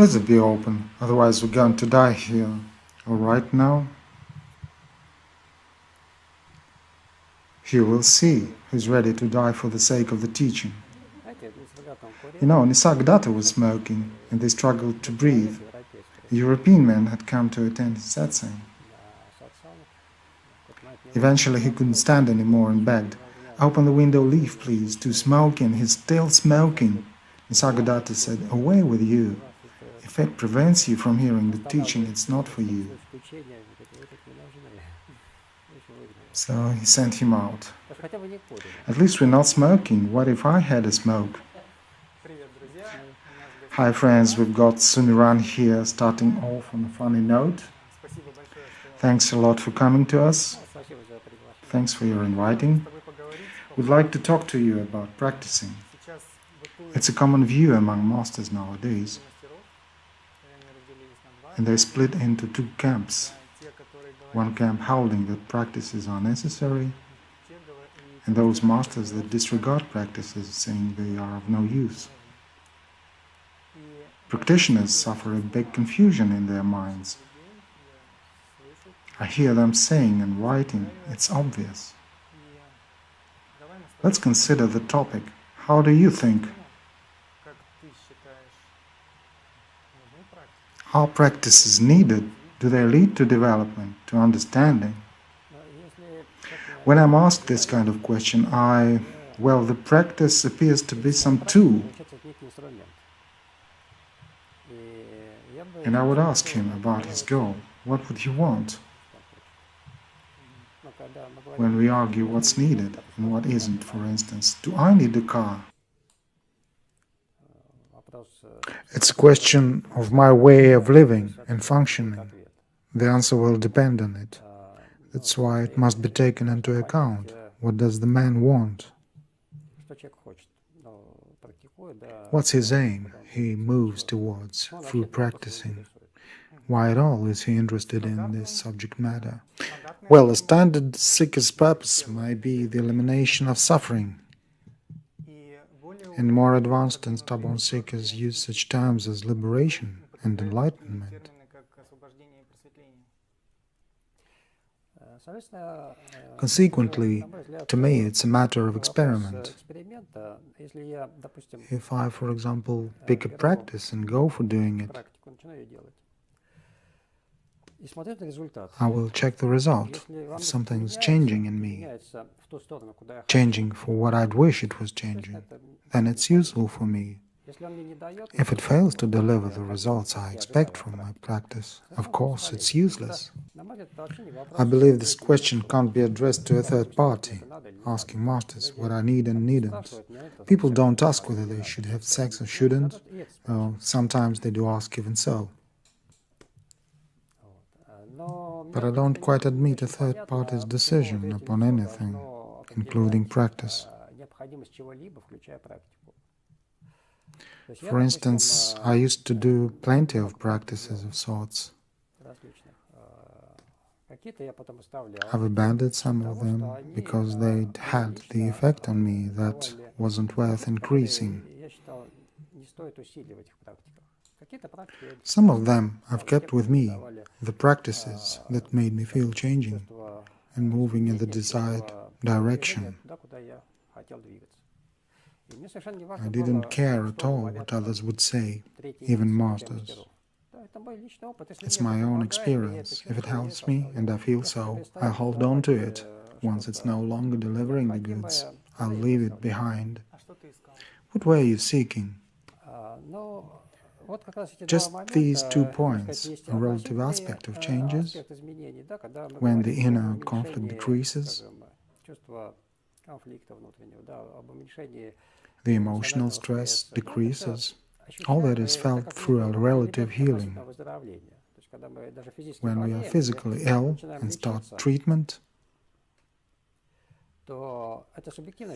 Let it be open, otherwise we're going to die here. All right now? You will see who's ready to die for the sake of the teaching. You know, Nisargadatta was smoking, and they struggled to breathe. A European man had come to attend his satsang. Eventually he couldn't stand anymore and begged, "Open the window, leave, please, too smoking, he's still smoking." Nisargadatta said, "Away with you. If it prevents you from hearing the teaching, it's not for you." So he sent him out. "At least we're not smoking. What if I had a smoke?" Hi friends, we've got Sumiran here, starting off on a funny note. Thanks a lot for coming to us. Thanks for your inviting. We'd like to talk to you about practicing. It's a common view among masters nowadays, and they're split into two camps. One camp holding that practices are necessary, and those masters that disregard practices, saying they are of no use. Practitioners suffer a big confusion in their minds. I hear them saying and writing, "It's obvious." Let's consider the topic. How do you think? Are practices needed? Do they lead to development, to understanding? When I'm asked this kind of question, the practice appears to be some tool. And I would ask him about his goal. What would he want? When we argue what's needed and what isn't, for instance, do I need a car? It's a question of my way of living and functioning. The answer will depend on it. That's why it must be taken into account. What does the man want? What's his aim he moves towards through practicing? Why at all is he interested in this subject matter? Well, a standard seeker's purpose may be the elimination of suffering. And more advanced and stubborn seekers use such terms as liberation and enlightenment. Consequently, to me, it's a matter of experiment. If I, for example, pick a practice and go for doing it, I will check the result. If something's changing in me, changing for what I'd wish it was changing, then it's useful for me. If it fails to deliver the results I expect from my practice, of course it's useless. I believe this question can't be addressed to a third party, asking masters what I need and needn't. People don't ask whether they should have sex or shouldn't, or sometimes they do ask even so. But I don't quite admit a third party's decision upon anything, including practice. For instance, I used to do plenty of practices of sorts. I've abandoned some of them because they'd had the effect on me that wasn't worth increasing. Some of them I've kept with me, the practices that made me feel changing and moving in the desired direction. I didn't care at all what others would say, even masters. It's my own experience. If it helps me, and I feel so, I'll hold on to it. Once it's no longer delivering the goods, I'll leave it behind. What were you seeking? Just these 2 points, a relative aspect of changes, when the inner conflict decreases, the emotional stress decreases. All that is felt through a relative healing. When we are physically ill and start treatment,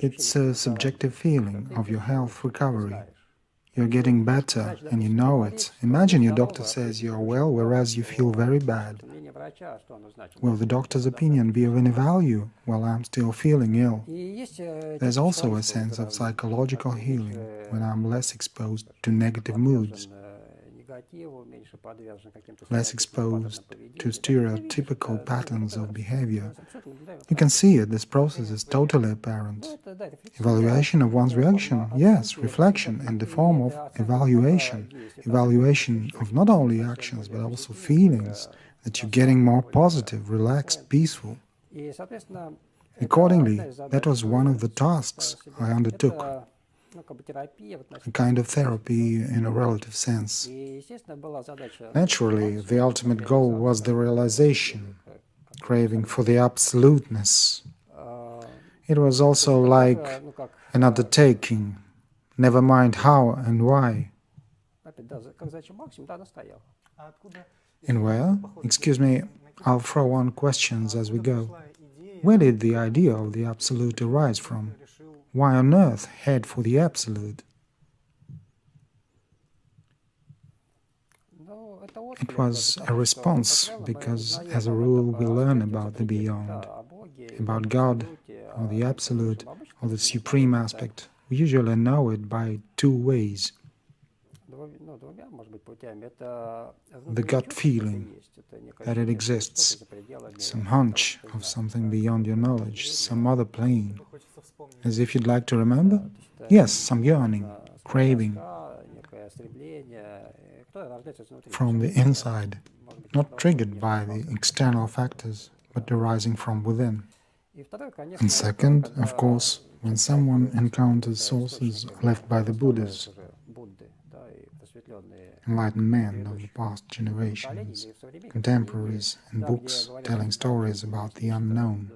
it's a subjective feeling of your health recovery. You're getting better and you know it. Imagine your doctor says you're well, whereas you feel very bad. Will the doctor's opinion be of any value while I'm still feeling ill? There's also a sense of psychological healing when I'm less exposed to negative moods. less exposed to stereotypical patterns of behavior. You can see it, this process is totally apparent. Evaluation of one's reaction, yes, reflection in the form of evaluation. Evaluation of not only actions but also feelings, that you're getting more positive, relaxed, peaceful. Accordingly, that was one of the tasks I undertook, a kind of therapy in a relative sense. Naturally, the ultimate goal was the realization, craving for the absoluteness. It was also like an undertaking, never mind how and why. And where? Excuse me, I'll throw on questions as we go. Where did the idea of the Absolute arise from? Why on earth head for the Absolute? It was a response because, as a rule, we learn about the beyond, about God, or the Absolute, or the Supreme aspect. We usually know it by two ways. The gut feeling that it exists, some hunch of something beyond your knowledge, some other plane. As if you'd like to remember? Yes, some yearning, craving from the inside, not triggered by the external factors, but arising from within. And second, of course, when someone encounters sources left by the Buddhas, enlightened men of the past generations, contemporaries, and books telling stories about the unknown.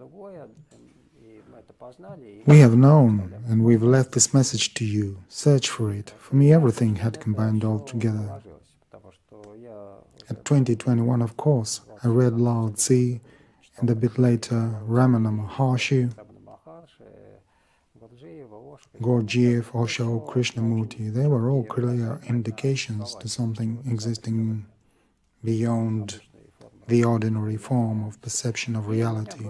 We have known, and we've left this message to you. Search for it. For me, everything had combined all together. At 2021, of course, I read Lao Tzu, and a bit later Ramana Maharshi, Gurdjieff, Osho, Krishnamurti. They were all clear indications to something existing beyond the ordinary form of perception of reality.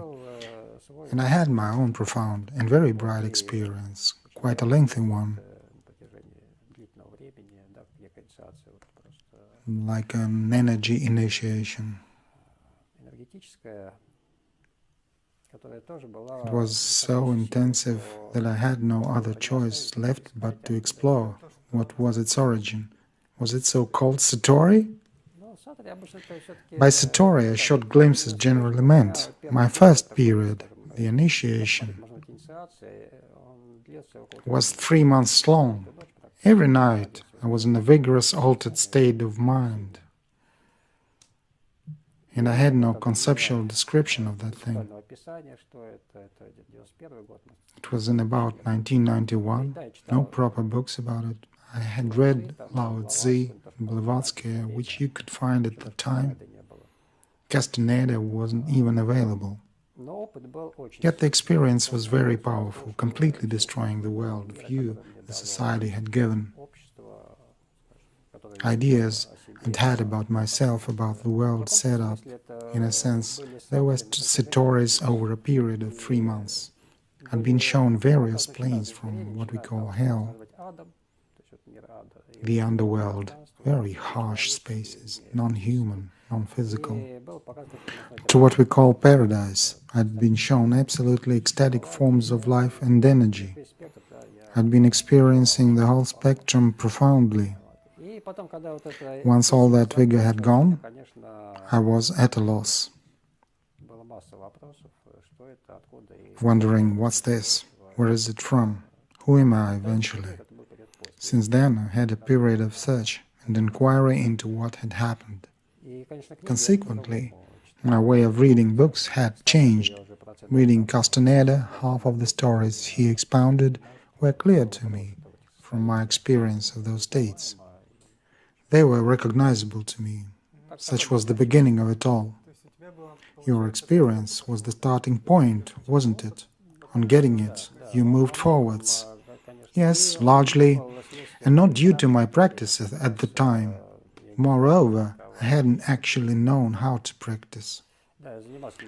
And I had my own profound and very bright experience, quite a lengthy one, like an energy initiation. It was so intensive that I had no other choice left but to explore what was its origin. Was it so-called Satori? By Satori, a short glimpse is generally meant. My first period, the initiation, was 3 months long. Every night I was in a vigorous, altered state of mind. And I had no conceptual description of that thing. It was in about 1991, no proper books about it. I had read Lao Tzu, Blavatsky, which you could find at the time. Castaneda wasn't even available. Yet the experience was very powerful, completely destroying the world view the society had given. Ideas I'd had about myself, about the world set up. In a sense, there were Satoris over a period of 3 months. I'd been shown various planes from what we call hell, the underworld, very harsh spaces, non-human, non-physical, to what we call paradise. I'd been shown absolutely ecstatic forms of life and energy. I'd been experiencing the whole spectrum profoundly. Once all that vigor had gone, I was at a loss, wondering, what's this? Where is it from? Who am I eventually? Since then, I had a period of search and inquiry into what had happened. Consequently, my way of reading books had changed. Reading Castaneda, half of the stories he expounded were clear to me from my experience of those states. They were recognizable to me. Such was the beginning of it all. Your experience was the starting point, wasn't it? On getting it, you moved forwards. Yes, largely, and not due to my practice at the time. Moreover, I hadn't actually known how to practice.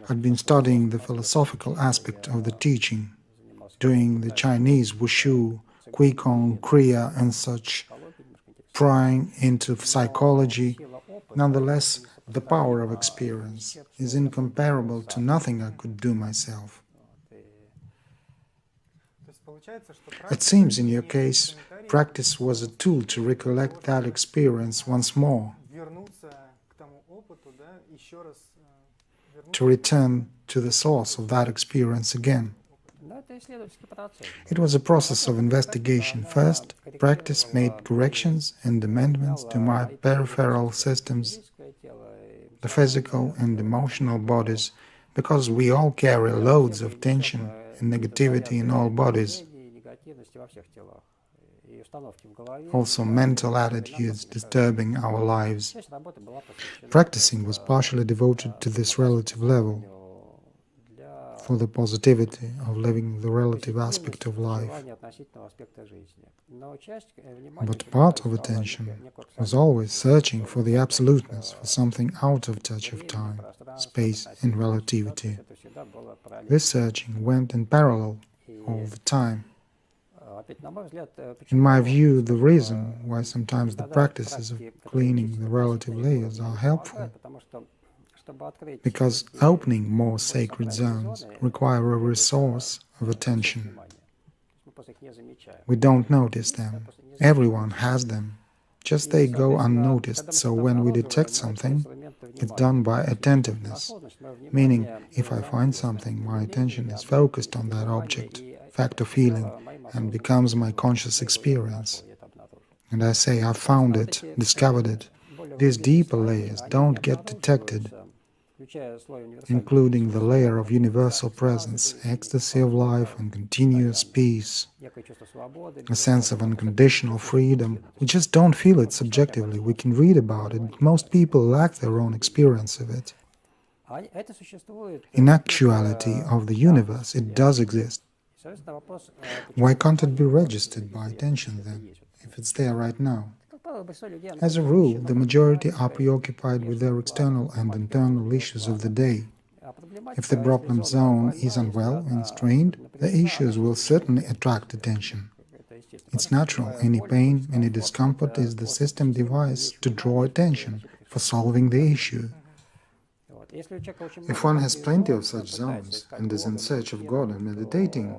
I'd been studying the philosophical aspect of the teaching, doing the Chinese wushu, Qigong, Kriya and such, prying into psychology. Nonetheless, the power of experience is incomparable to nothing I could do myself. It seems in your case, practice was a tool to recollect that experience once more, to return to the source of that experience again. It was a process of investigation. First, practice made corrections and amendments to my peripheral systems, the physical and emotional bodies, because we all carry loads of tension and negativity in all bodies. Also mental attitudes disturbing our lives. Practicing was partially devoted to this relative level, for the positivity of living the relative aspect of life. But part of attention was always searching for the absoluteness, for something out of touch of time, space and relativity. This searching went in parallel all the time. In my view, the reason why sometimes the practices of cleaning the relative layers are helpful, because opening more sacred zones require a resource of attention. We don't notice them. Everyone has them. Just they go unnoticed, so when we detect something, it's done by attentiveness, meaning if I find something, my attention is focused on that object, fact or feeling, and becomes my conscious experience. And I say, I found it, discovered it. These deeper layers don't get detected, including the layer of universal presence, ecstasy of life and continuous peace, a sense of unconditional freedom. We just don't feel it subjectively. We can read about it, but most people lack their own experience of it. In actuality of the universe, it does exist. Why can't it be registered by attention then, if it's there right now? As a rule, the majority are preoccupied with their external and internal issues of the day. If the problem zone is unwell and strained, the issues will certainly attract attention. It's natural. Any pain, any discomfort is the system device to draw attention for solving the issue. If one has plenty of such zones and is in search of God and meditating,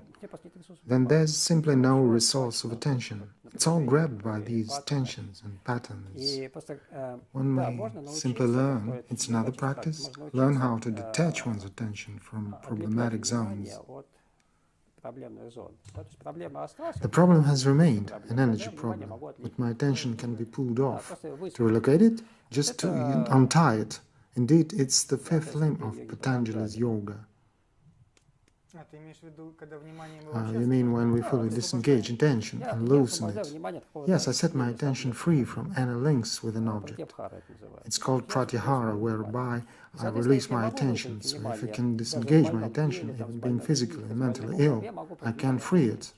then there's simply no resource of attention. It's all grabbed by these tensions and patterns. One may simply learn, it's another practice, learn how to detach one's attention from problematic zones. The problem has remained, an energy problem, but my attention can be pulled off. To relocate it? Just to untie it. Indeed, it's the fifth limb of Patanjali's yoga. You mean when we fully disengage attention and loosen it? Yes, I set my attention free from any links with an object. It's called pratyahara, whereby I release my attention. So if I can disengage my attention, even being physically and mentally ill, I can free it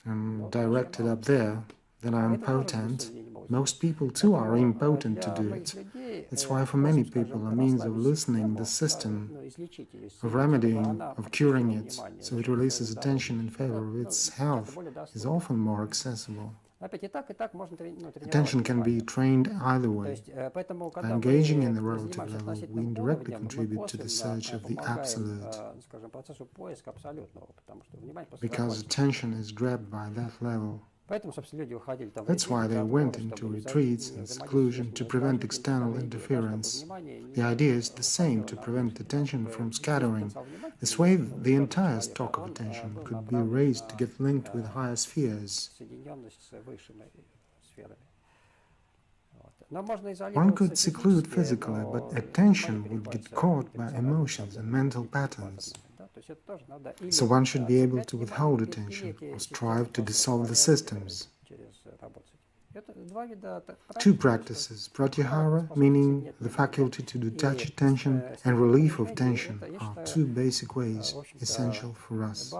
and direct it up there. Then I am potent. Most people too are impotent to do it. That's why for many people a means of loosening the system, of remedying, of curing it, so it releases attention in favor of its health, is often more accessible. Attention can be trained either way. By engaging in the relative level, we indirectly contribute to the search of the absolute, because attention is grabbed by that level. That's why they went into retreats and seclusion, to prevent external interference. The idea is the same, to prevent attention from scattering. This way the entire stock of attention could be raised to get linked with higher spheres. One could seclude physically, but attention would get caught by emotions and mental patterns. So one should be able to withhold attention or strive to dissolve the systems. Two practices, pratyahara, meaning the faculty to detach attention, and relief of tension, are two basic ways essential for us.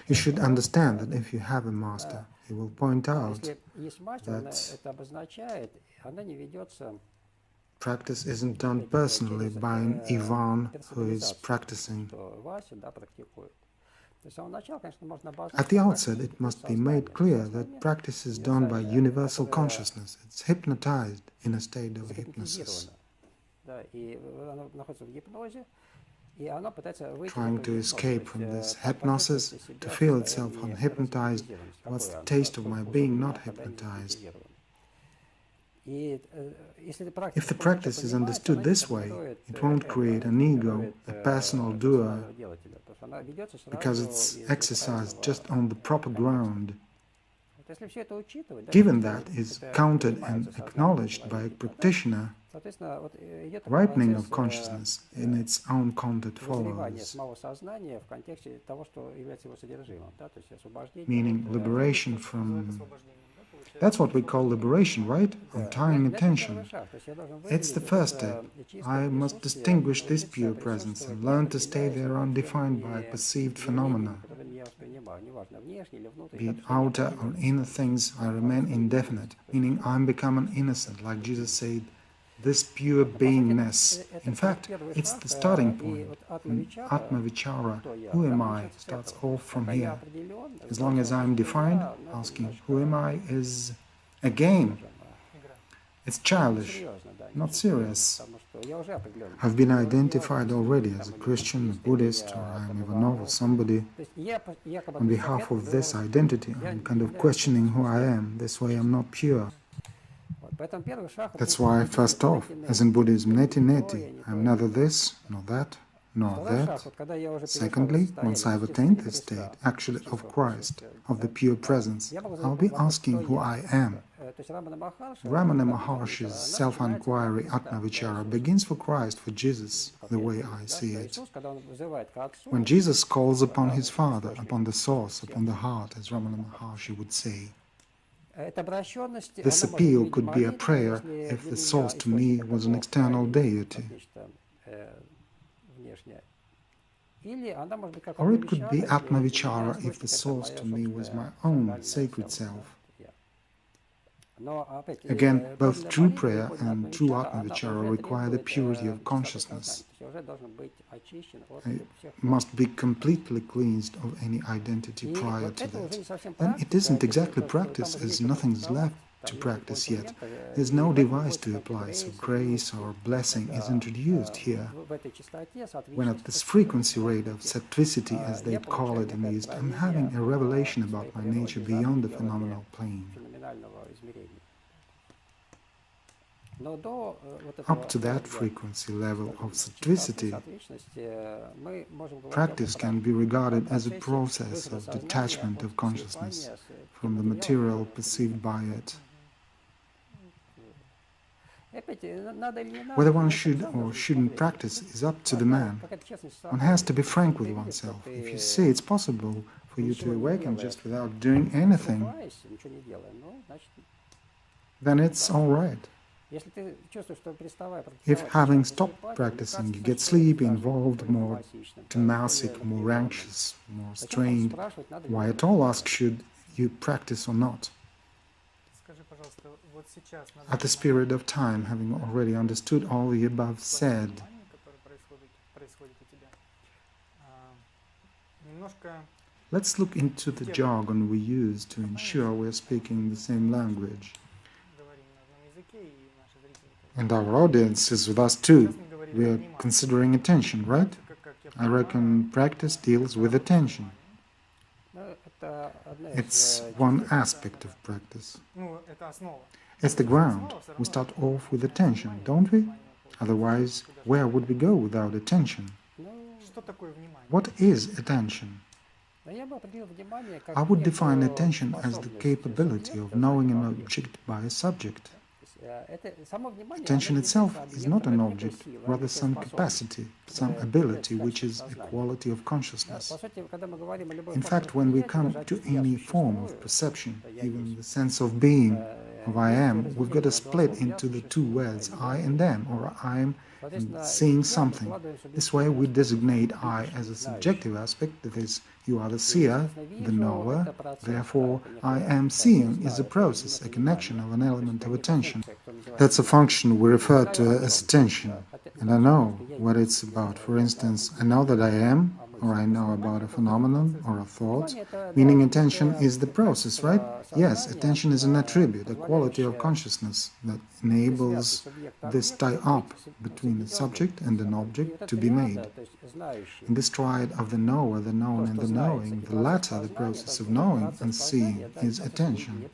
You should understand that if you have a master, he will point out that practice isn't done personally by an Ivan who is practicing. At the outset, it must be made clear that practice is done by universal consciousness. It's hypnotized in a state of hypnosis, trying to escape from this hypnosis, to feel itself unhypnotized. What's the taste of my being not hypnotized? If the practice is understood this way, it won't create an ego, a personal doer, because it's exercised just on the proper ground. Given that is counted and acknowledged by a practitioner, ripening of consciousness in its own content follows, meaning liberation from... That's what we call liberation, right? Untying attention. It's the first step. I must distinguish this pure presence and learn to stay there undefined by perceived phenomena. Be it outer or inner things, I remain indefinite, meaning I'm become an innocent, like Jesus said, this pure beingness. In fact, it's the starting point. Atma Vichara, who am I, starts off from here. As long as I'm defined, asking, who am I, is a game. It's childish, not serious. I've been identified already as a Christian, a Buddhist, or I'm Ivanov or somebody. On behalf of this identity, I'm kind of questioning who I am. This way I'm not pure. That's why, first off, as in Buddhism, neti-neti, I'm neither this, nor that, nor that. Secondly, once I've attained this state, actually of Christ, of the pure presence, I'll be asking who I am. Ramana Maharshi's self-inquiry, Atma Vichara, begins for Christ, for Jesus, the way I see it. When Jesus calls upon his Father, upon the source, upon the heart, as Ramana Maharshi would say, this appeal could be a prayer if the source to me was an external deity. Or it could be Atma Vichara if the source to me was my own sacred self. Again, both true prayer and true Atma Vichara require the purity of consciousness. It must be completely cleansed of any identity prior to that. Then it isn't exactly practice, as nothing's left to practice yet. There's no device to apply, so grace or blessing is introduced here. When at this frequency rate of sattvisity, as they call it in the East, I'm having a revelation about my nature beyond the phenomenal plane. Up to that frequency level of sattvisity, practice can be regarded as a process of detachment of consciousness from the material perceived by it. Whether one should or shouldn't practice is up to the man. One has to be frank with oneself. If you say it's possible for you to awaken just without doing anything, then it's all right. If having stopped practicing, you get sleepy, involved, more tamasic, more anxious, more strained, why at all ask should you practice or not? At this period of time, having already understood all the above said, let's look into the jargon we use to ensure we're speaking the same language. And our audience is with us too. We are considering attention, right? I reckon practice deals with attention. It's one aspect of practice. It's the ground. We start off with attention, don't we? Otherwise, where would we go without attention? What is attention? I would define attention as the capability of knowing an object by a subject. Attention itself is not an object, rather some capacity, some ability, which is a quality of consciousness. In fact, when we come to any form of perception, even the sense of being, of I am, we've got to split into the two words, I and them, or I am and seeing something. This way we designate I as a subjective aspect, that is, you are the seer, the knower, therefore I am seeing is a process, a connection of an element of attention. That's a function we refer to as attention, and I know what it's about. For instance, I know that I am, or I know about a phenomenon or a thought, meaning attention is the process, right? Yes, attention is an attribute, a quality of consciousness that enables this tie-up between a subject and an object to be made. In this triad of the knower, the known, and the knowing, the latter, the process of knowing and seeing, is attention.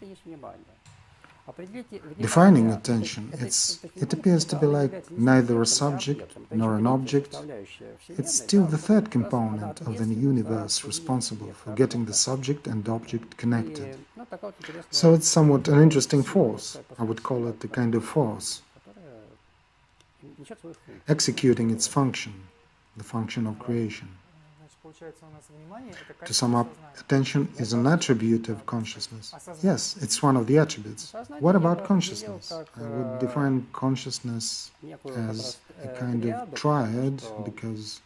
Defining attention, it appears to be like neither a subject nor an object. It's still the third component of the universe responsible for getting the subject and object connected. So it's somewhat an interesting force. I would call it a kind of force, executing its function, the function of creation. To sum up, attention is an attribute of consciousness. Yes, it's one of the attributes. What about consciousness? I would define consciousness as a kind of triad because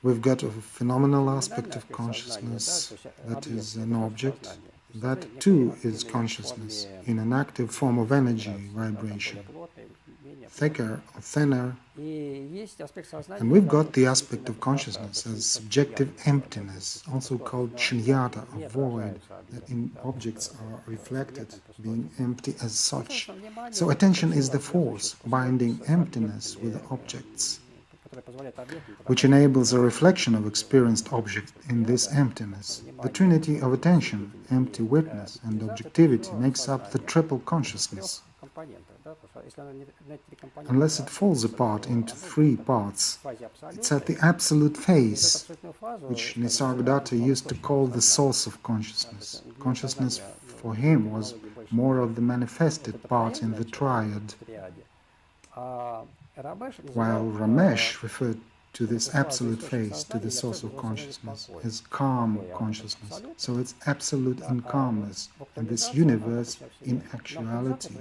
we've got a phenomenal aspect of consciousness that is an object. That too is consciousness in an active form of energy, vibration, thicker or thinner. And we've got the aspect of consciousness as subjective emptiness, also called shunyata, or void, that in objects are reflected, being empty as such. So attention is the force binding emptiness with objects, which enables a reflection of experienced object in this emptiness. The trinity of attention, empty witness, and objectivity makes up the triple consciousness. Unless it falls apart into three parts, it's at the absolute phase, which Nisargadatta used to call the source of consciousness. Consciousness for him was more of the manifested part in the triad, while Ramesh referred to this absolute phase, to the source of consciousness, as calm consciousness. So it's absolute in calmness, and this universe, in actuality,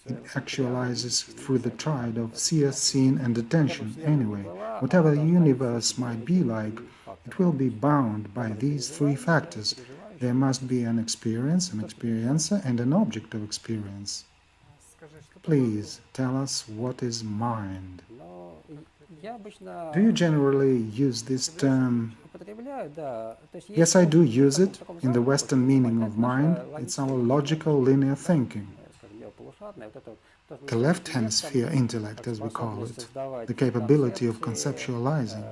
it actualizes through the triad of seer, seen, and attention. Anyway, whatever the universe might be like, it will be bound by these three factors. There must be an experience, an experiencer, and an object of experience. Please tell us what is mind. Do you generally use this term? Yes, I do use it. In the Western meaning of mind, it's our logical linear thinking. The left hemisphere intellect, as we call it, the capability of conceptualizing,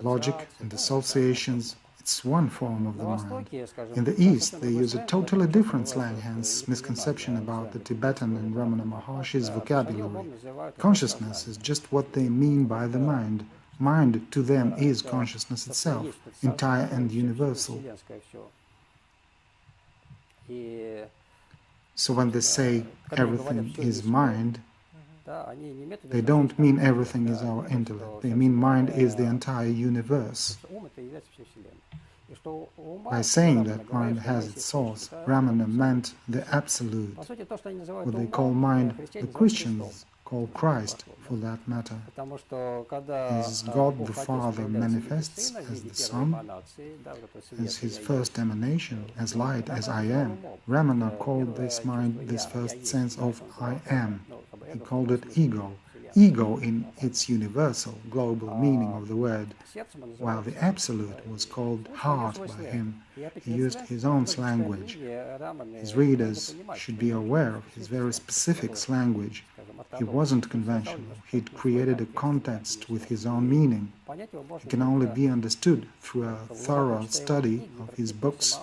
logic and associations. It's one form of the mind. In the East, they use a totally different slang, hence misconception about the Tibetan and Ramana Maharshi's vocabulary. Consciousness is just what they mean by the mind. Mind to them is consciousness itself, entire and universal. So when they say everything is mind, they don't mean everything is our intellect. They mean mind is the entire universe. By saying that mind has its source, Ramana meant the absolute. What they call mind, the Christians call Christ, for that matter. As God the Father manifests as the Son, as his first emanation, as light, as I am, Ramana called this mind this first sense of I am. He called it ego. Ego in its universal, global meaning of the word, while the Absolute was called heart by him. He used his own language. His readers should be aware of his very specific language. He wasn't conventional. He'd created a context with his own meaning. It can only be understood through a thorough study of his books,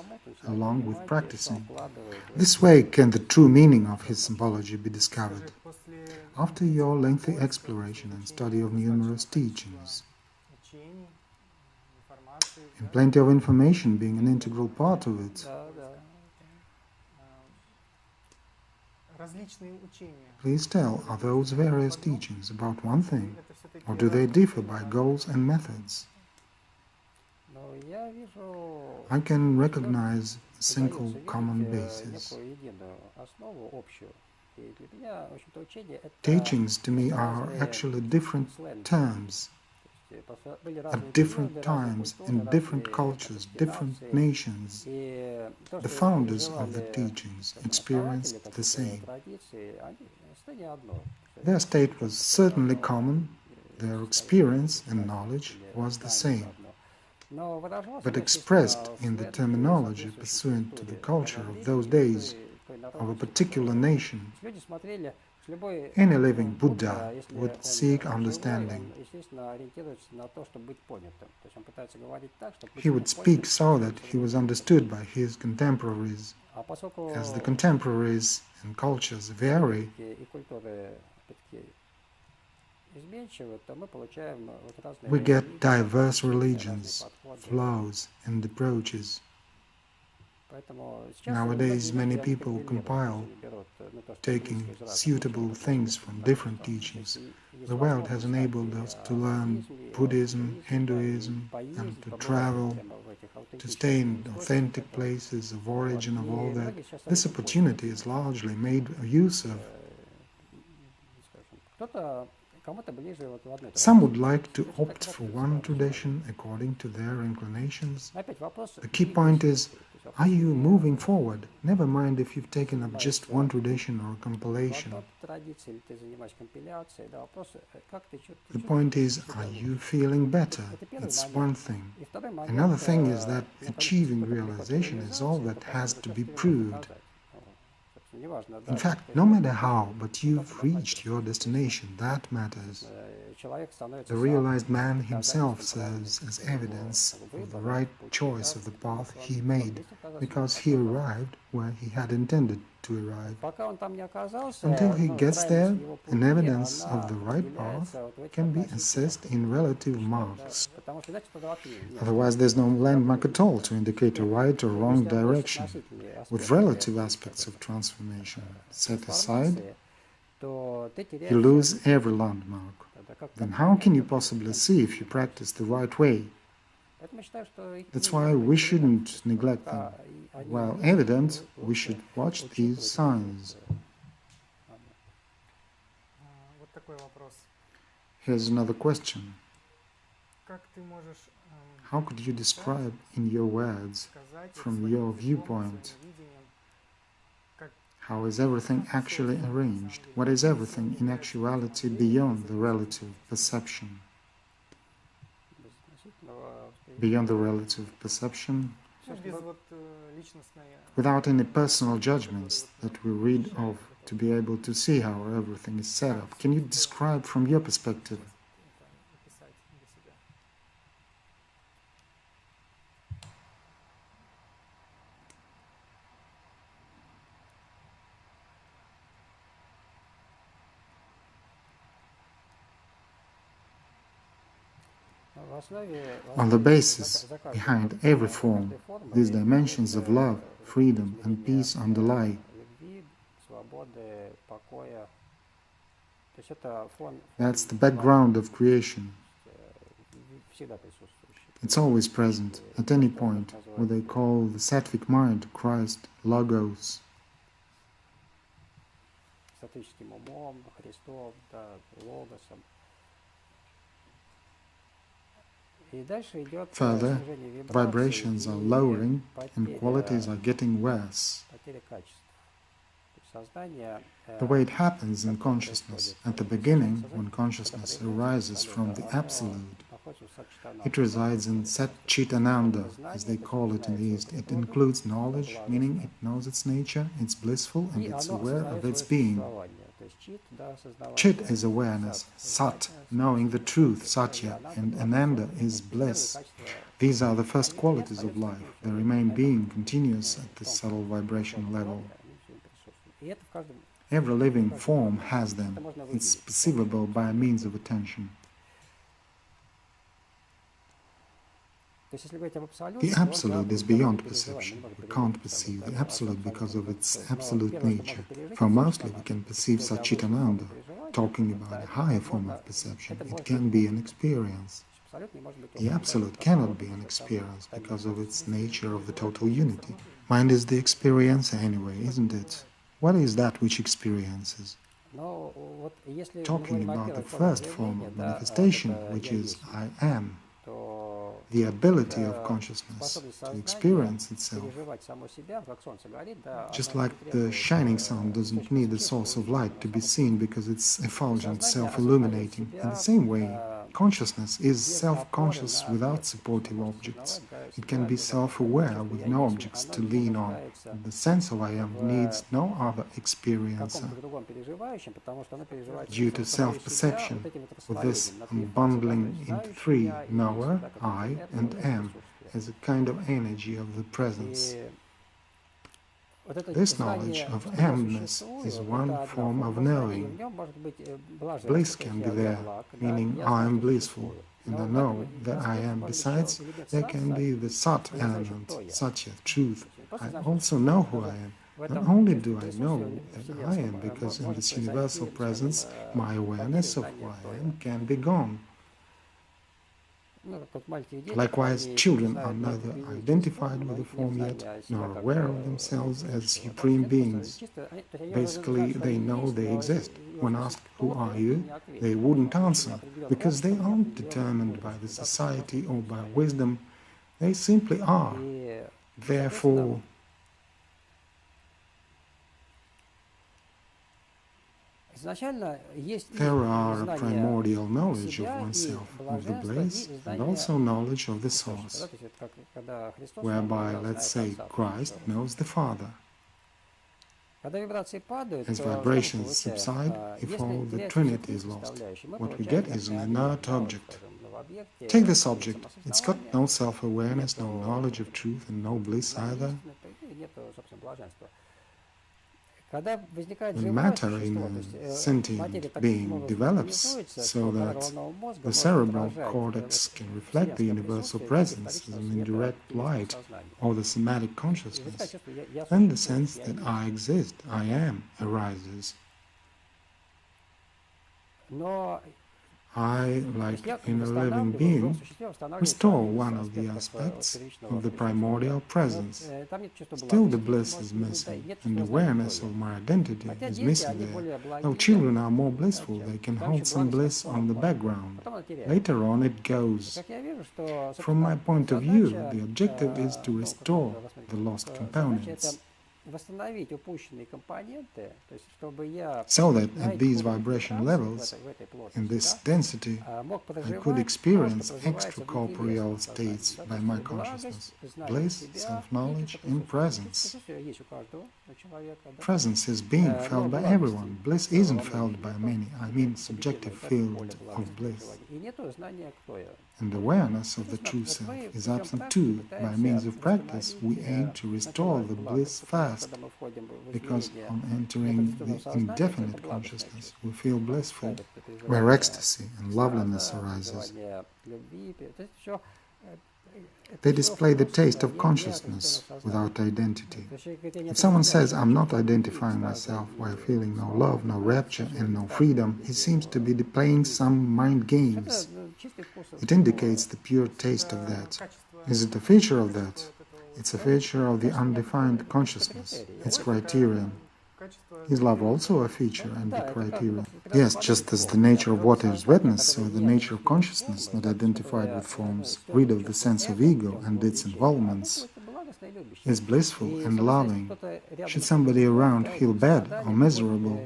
along with practicing. This way can the true meaning of his symbology be discovered. After your lengthy exploration and study of numerous teachings, and plenty of information being an integral part of it, please tell, are those various teachings about one thing, or do they differ by goals and methods? I can recognize a single common basis. Teachings to me are actually different terms at different times, in different cultures, different nations. The founders of the teachings experienced the same. Their state was certainly common, their experience and knowledge was the same, but expressed in the terminology pursuant to the culture of those days, of a particular nation. Any living Buddha would seek understanding. He would speak so that he was understood by his contemporaries. As the contemporaries and cultures vary, we get diverse religions, flows and approaches. Nowadays, many people compile, taking suitable things from different teachings. The world has enabled us to learn Buddhism, Hinduism, and to travel, to stay in authentic places of origin of all that. This opportunity is largely made use of. Some would like to opt for one tradition according to their inclinations. The key point is, are you moving forward? Never mind if you've taken up just one tradition or a compilation. The point is, are you feeling better? It's one thing. Another thing is that achieving realization is all that has to be proved. In fact, no matter how, but you've reached your destination, that matters. The realized man himself serves as evidence of the right choice of the path he made, because he arrived where he had intended to arrive. Until he gets there, an evidence of the right path can be assessed in relative marks. Otherwise, there's no landmark at all to indicate a right or wrong direction. With relative aspects of transformation set aside, you lose every landmark. Then how can you possibly see if you practice the right way? That's why we shouldn't neglect them. While evident, we should watch these signs. Here's another question. How could you describe in your words, from your viewpoint, how is everything actually arranged? What is everything in actuality beyond the relative perception? Beyond the relative perception, without any personal judgments that we read of to be able to see how everything is set up. Can you describe from your perspective? On the basis, behind every form, these dimensions of love, freedom and peace underlie. That's the background of creation. It's always present, at any point, what they call the sattvic mind, Christ, Logos. Further, vibrations are lowering and qualities are getting worse. The way it happens in consciousness, at the beginning, when consciousness arises from the Absolute, it resides in Sat Chit Ananda, as they call it in the East. It includes knowledge, meaning it knows its nature, it's blissful, and it's aware of its being. Chit is awareness, Sat, knowing the truth, Satya, and Ananda is bliss. These are the first qualities of life. They remain being continuous at the subtle vibration level. Every living form has them. It's perceivable by means of attention. The Absolute is beyond perception. We can't perceive the Absolute because of its absolute nature. For mostly we can perceive Satchitananda. Talking about a higher form of perception, it can be an experience. The Absolute cannot be an experience because of its nature of the total unity. Mind is the experiencer anyway, isn't it? What is that which experiences? Talking about the first form of manifestation, which is I am, the ability of consciousness to experience itself. Just like the shining sun doesn't need a source of light to be seen because it's effulgent, self-illuminating. In the same way, consciousness is self-conscious without supportive objects. It can be self-aware with no objects to lean on. The sense of I am needs no other experiencer. Due to self-perception, with this bundling into three, knower, I, and am, as a kind of energy of the presence. This knowledge of amness is one form of knowing. Bliss can be there, meaning I am blissful, and I know that I am. Besides, there can be the Sat element, Satya, truth. I also know who I am. Not only do I know that I am, because in this universal presence, my awareness of who I am can be gone. Likewise, children are neither identified with the form yet, nor aware of themselves as supreme beings. Basically, they know they exist. When asked, "Who are you?" they wouldn't answer, because they aren't determined by the society or by wisdom. They simply are. Therefore, there are a primordial knowledge of oneself, of the bliss, and also knowledge of the source, whereby, let's say, Christ knows the Father. As vibrations subside, if all the Trinity is lost, what we get is an inert object. Take this object, it's got no self-awareness, no knowledge of truth, and no bliss either. When matter in a sentient being develops so that the cerebral cortex can reflect the universal presence as an indirect light or the somatic consciousness, then the sense that I exist, I am, arises. I, like in a living being, restore one of the aspects of the primordial presence. Still the bliss is missing, and awareness of my identity is missing there. Though children are more blissful, they can hold some bliss on the background. Later on it goes. From my point of view, the objective is to restore the lost components, so that at these vibration levels, in this density, I could experience extracorporeal states by my consciousness, bliss, self-knowledge, and presence. Presence is being felt by everyone. Bliss isn't felt by many, I mean subjective field of bliss. And awareness of the true self is absent too. By means of practice, we aim to restore the bliss fast, because on entering the indefinite consciousness, we feel blissful, where ecstasy and loveliness arises. They display the taste of consciousness without identity. If someone says, "I'm not identifying myself," while feeling no love, no rapture, and no freedom, he seems to be playing some mind games. It indicates the pure taste of that. Is it a feature of that? It's a feature of the undefined consciousness, its criterion. Is love also a feature and the criterion? Yes, just as the nature of water is wetness, so the nature of consciousness, not identified with forms, rid of the sense of ego and its involvements, is blissful and loving. Should somebody around feel bad or miserable,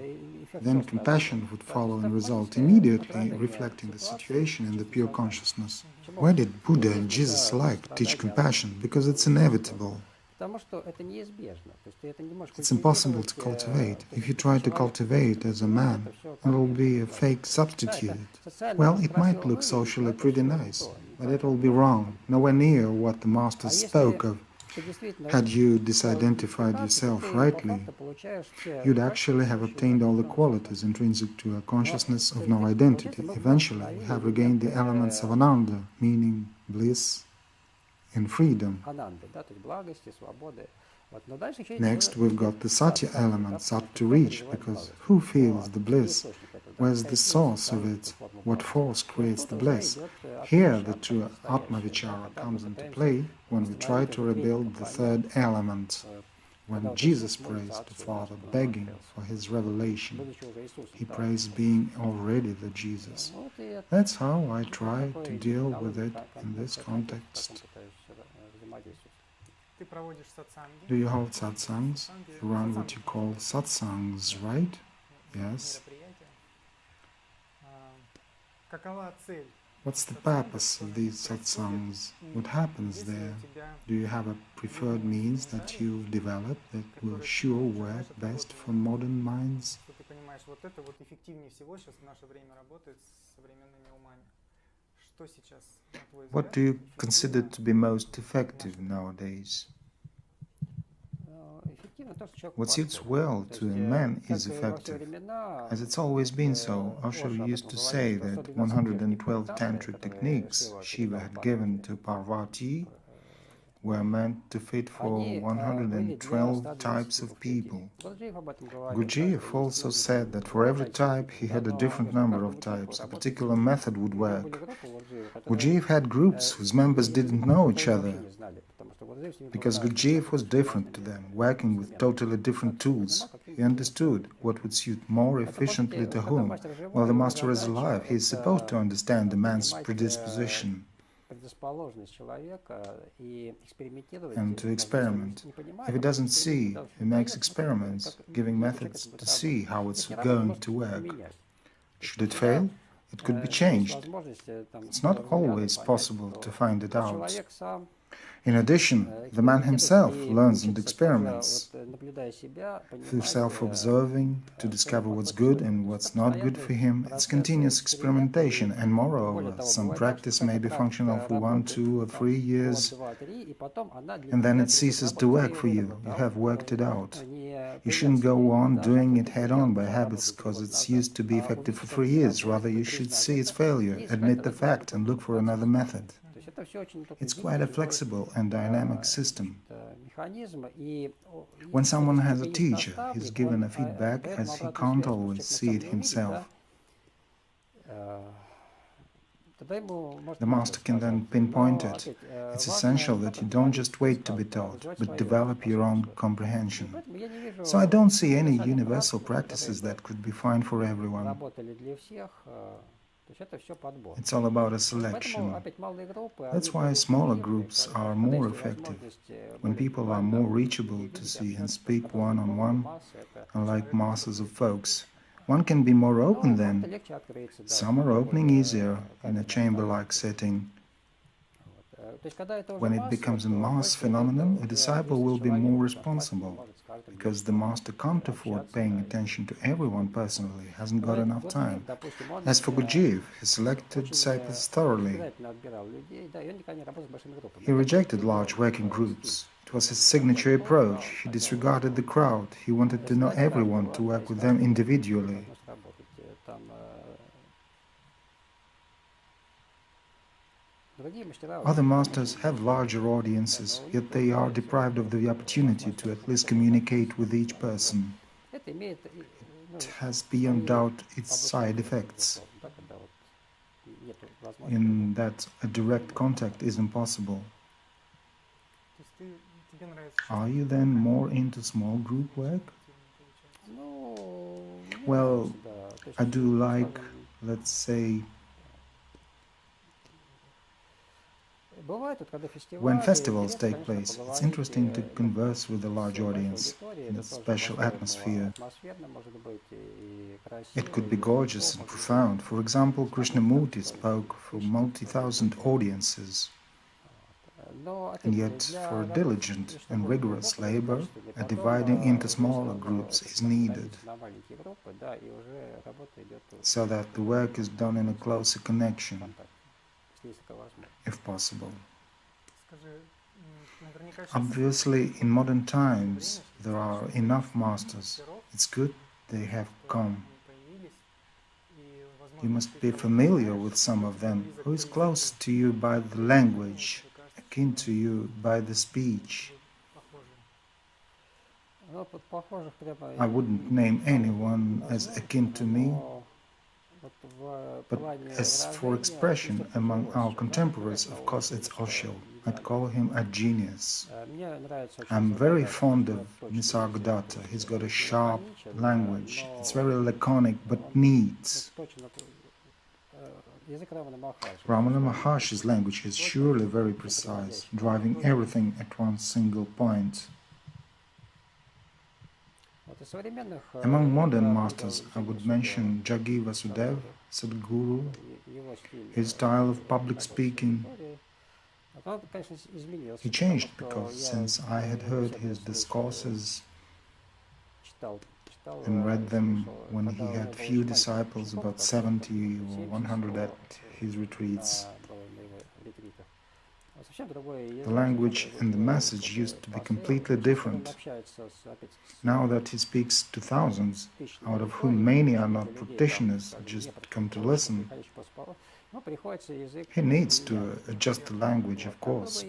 then compassion would follow and result immediately, reflecting the situation in the pure consciousness. Why did Buddha and Jesus alike teach compassion? Because it's inevitable. It's impossible to cultivate. If you try to cultivate as a man, it will be a fake substitute. Well, it might look socially pretty nice, but it will be wrong, nowhere near what the Masters spoke of. Had you disidentified yourself rightly, you'd actually have obtained all the qualities intrinsic to a consciousness of no identity. Eventually, we have regained the elements of Ananda, meaning bliss and freedom. Next, we've got the Satya element, Sat to reach, because who feels the bliss? Where's the source of it? What force creates the bliss? Here, the true Atma Vichara comes into play when we try to rebuild the third element, When Jesus prays to Father, begging for his revelation, he prays being already the Jesus. That's how I try to deal with it in this context. Do you hold satsangs? You run what you call satsangs, right? Yes. What's the purpose of these satsangs? What happens there? Do you have a preferred means that you've developed that will sure work best for modern minds? What do you consider to be most effective nowadays? What suits well to a man is effective, as it's always been so. Osho used to say that 112 tantric techniques Shiva had given to Parvati were meant to fit for 112 types of people. Gurdjieff also said that for every type he had a different number of types. A particular method would work. Gurdjieff had groups whose members didn't know each other, because Gurdjieff was different to them, working with totally different tools. He understood what would suit more efficiently to whom. While the master is alive, he is supposed to understand the man's predisposition and to experiment. If he doesn't see, he makes experiments, giving methods to see how it's going to work. Should it fail, it could be changed. It's not always possible to find it out. In addition, the man himself learns and experiments through self-observing to discover what's good and what's not good for him. It's continuous experimentation, and moreover, some practice may be functional for 1, 2, or 3 years, and then it ceases to work for you. You have worked it out. You shouldn't go on doing it head-on by habits because it's used to be effective for 3 years. Rather, you should see its failure, admit the fact, and look for another method. It's quite a flexible and dynamic system. When someone has a teacher, he's given a feedback as he can't always see it himself. The master can then pinpoint it. It's essential that you don't just wait to be taught, but develop your own comprehension. So I don't see any universal practices that could be fine for everyone. It's all about a selection. That's why smaller groups are more effective, when people are more reachable to see and speak one-on-one, unlike masses of folks. One can be more open then. Some are opening easier in a chamber-like setting. When it becomes a mass phenomenon, a disciple will be more responsible, because the master can't afford paying attention to everyone personally, hasn't got enough time. As for Gurdjieff, he selected disciples thoroughly. He rejected large working groups. It was his signature approach. He disregarded the crowd. He wanted to know everyone, to work with them individually. Other masters have larger audiences, yet they are deprived of the opportunity to at least communicate with each person. It has beyond doubt its side effects, in that a direct contact is impossible. Are you then more into small group work? Well, I do like, let's say, when festivals take place, it's interesting to converse with a large audience in a special atmosphere. It could be gorgeous and profound. For example, Krishnamurti spoke for multi-thousand audiences. And yet, for diligent and rigorous labor, a dividing into smaller groups is needed, so that the work is done in a closer connection, if possible. Obviously, in modern times, there are enough masters. It's good they have come. You must be familiar with some of them, who is close to you by the language, akin to you by the speech. I wouldn't name anyone as akin to me, But as for expression among our contemporaries, of course it's Osho. I'd call him a genius. I'm very fond of Nisargadatta. He's got a sharp language. It's very laconic but neat. Ramana Maharshi's language is surely very precise, driving everything at one single point. Among modern masters, I would mention Jaggi Vasudev, Sadhguru, his style of public speaking. He changed because since I had heard his discourses and read them when he had few disciples, about 70 or 100 at his retreats, the language and the message used to be completely different. Now that he speaks to thousands, out of whom many are not practitioners, just come to listen, he needs to adjust the language, of course.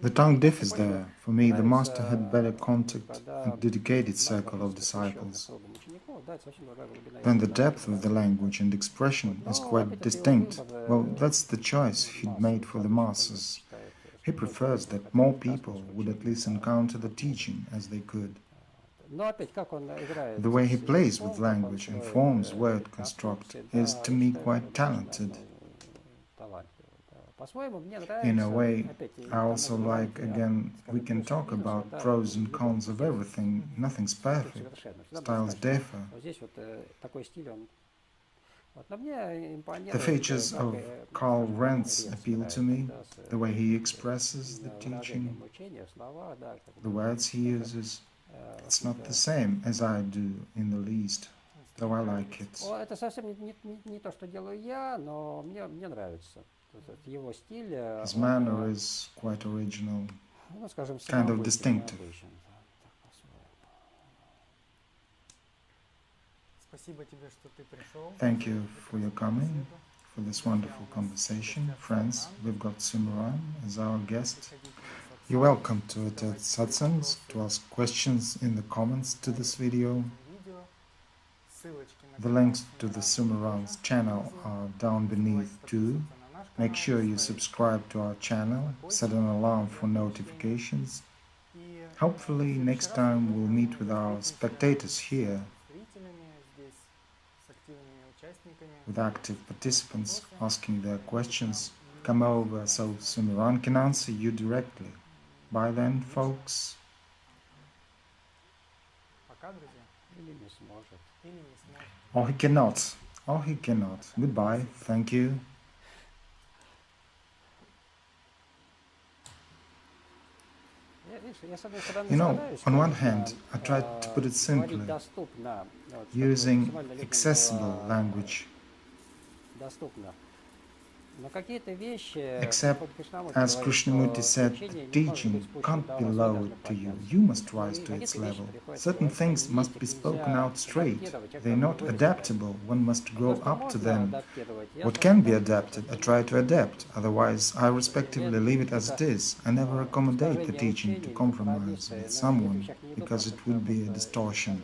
The tongue differs there. For me, the master had better contact and dedicated circle of disciples. Then the depth of the language and expression is quite distinct. Well, that's the choice he'd made for the masses. He prefers that more people would at least encounter the teaching as they could. The way he plays with language and forms word construct is, to me, quite talented. In a way, I also like, again, we can talk about pros and cons of everything. Nothing's perfect. Styles differ. The features of Karl Renz appeal to me, the way he expresses the teaching, the words he uses. It's not the same as I do in the least, though I like it. His manner is quite original, kind of distinctive. Thank you for your coming, for this wonderful conversation. Friends, we've got Sumiran as our guest. You're welcome to attend satsangs, to ask questions in the comments to this video. The links to the Sumiran's channel are down beneath too. Make sure you subscribe to our channel, set an alarm for notifications. Hopefully next time we'll meet with our spectators here, with active participants asking their questions. Come over so Sumiran can answer you directly. Bye then, folks. Or he cannot. Or he cannot. Goodbye. Thank you. You know, on one hand, I tried to put it simply, using accessible language. Except, as Krishnamurti said, the teaching can't be lowered to you, you must rise to its level. Certain things must be spoken out straight. They're not adaptable, one must grow up to them. What can be adapted, I try to adapt, otherwise I respectively leave it as it is. I never accommodate the teaching to compromise with someone, because it would be a distortion.